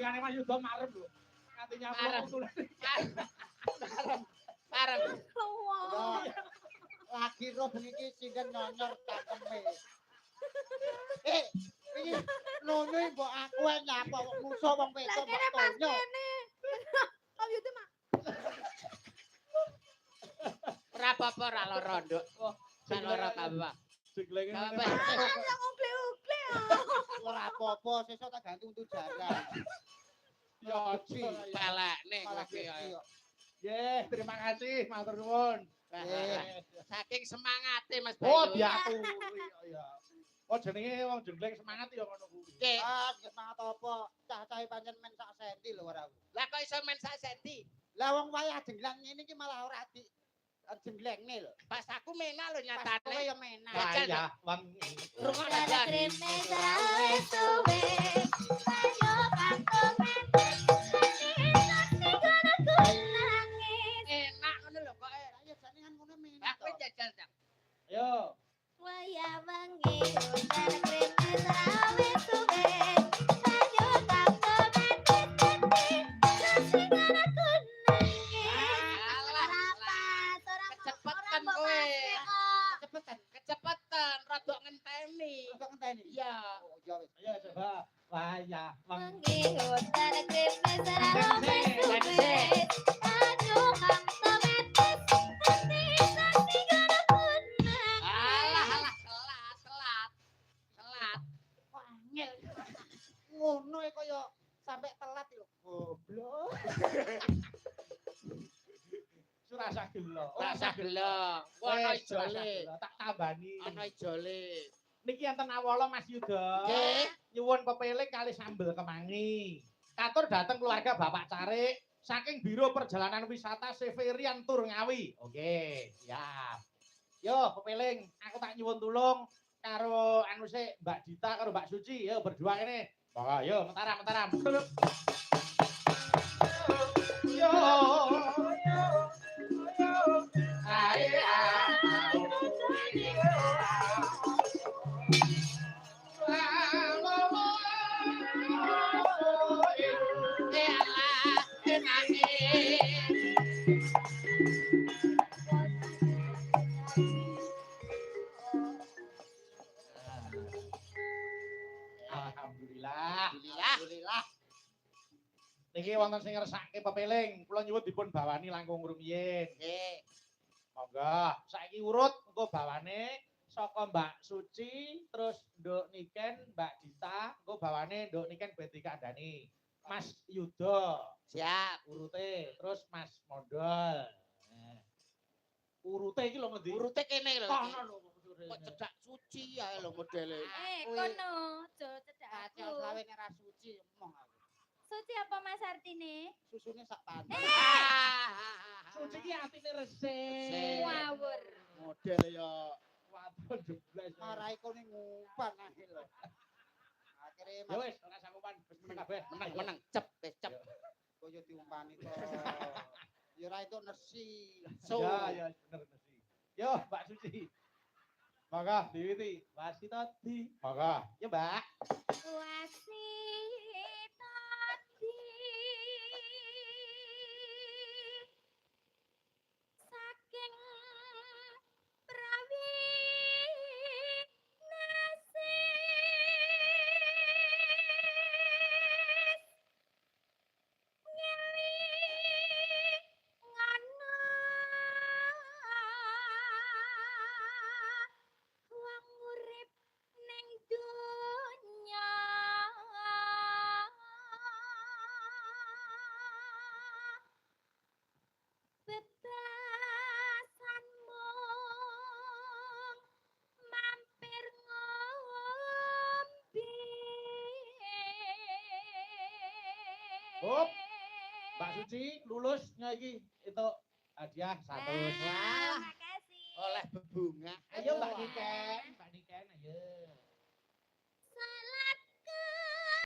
Jenengane Mas Yuda marem lho. Nganti nyamplung tulen. Parem. Lagi roh bengi iki singen nyonyor cangkeme. Iki nonyo mbok aku ae nyapa kok musuh wong wedok mbok tonyo. Om Yuda mah. Ora apa-apa ora lara, Nduk. Ora lara kabeh. Jeglenge. Yang ugle-ugle. Ora apa-apa, sesuk tak gantung tujaran. Ya aja. Pelekne Malah kowe ya. kaya. Nggih, terima kasih, matur nuwun. Saking semangate Mas Oh, Bayu. diaturi ya. Oh, jenenge wong jengleng semangat ya ngono kuwi. Nggih. Semangat apa? Cah-cahe pancen men sak senti lho ora. Lah kok iso men sak senti? Lah wong wayah jenglang ngene iki malah ora di jenglengne lho. Pas aku mena lho Kowe nyatane. ya menak. Wayah wong Rungokno Ada Jan. krim mesrawe suwe. Ayo kampung nangis. Enak ngono lho kok. Ya jane kan ngono menak. Aku jajal dak. Yo. Waya wengi ada krim mesrawe suwe. Ayo kampung nangis. Sing aku nangis. Alah. Kecepetan kowe. Cepetan. Kecepetan rada ngenteni. Kok ngenteni? Iya. Oh, ya wis. Ayo coba. Wayah wong Wengi ada krim mesrawe suwe. Ayo kampung nangis. Sing aku nangis. Alah telat. Kok angel. Ngono e kaya sampai telat lho. Goblok. rasa gelo. Rasa gelo. Ono ijole. Tak tambani. Ono ijole. Niki enten awala Mas Yuda. Nggih. Nyuwun pepeling kali sambel kemangi. Katur dateng keluarga Bapak Carik saking Biro Perjalanan Wisata Severian Tur Ngawi. Oke, siap. Yo, pepeling, aku tak nyuwun tulung karo anu sik Mbak Dita karo Mbak Suci. Yo berdua kene. Monggo, yo mentaram. Yo. Alhamdulillah. Niki wonten sing ngersake pepeling, kula nyuwun dipun bawani langkung rumiyin. Nggih. Monggo, saiki urut engko bawane saka Mbak Suci, terus Nduk Niken, Mbak Dita, engko bawane Nduk Niken Betty Kandani. Mas Yuda, Siap. urute, terus Mas Mondol. Urute iki lho ngendi? Urute kene lho. Kono lho. Kok cedak suci ae lho modele. Kono, jo cedak Kacau aku. slawe nek ra suci emong aku. Suci apa Mas artine? Susune sak panci. Suci iki atine resik. Ngawur. Model ya Wadon jeblas. marai kene ngumpan akhir lho. Akhire Ya wis, ora sanggupan, wis meneng kabeh. Menang. Cep. koyo diumpani to. Ya ora itu nesi. Ya, bener sih. Yo, Mbak Suci. Maka diwiti, wasi tadi. Maka, ya Mbak. Wasi tadi saking prawi Hop. Mbak Suci lulusnya iki itu hadiah 100. Makasih. Oleh bebunga. Ayo Mbak Niken, ayo.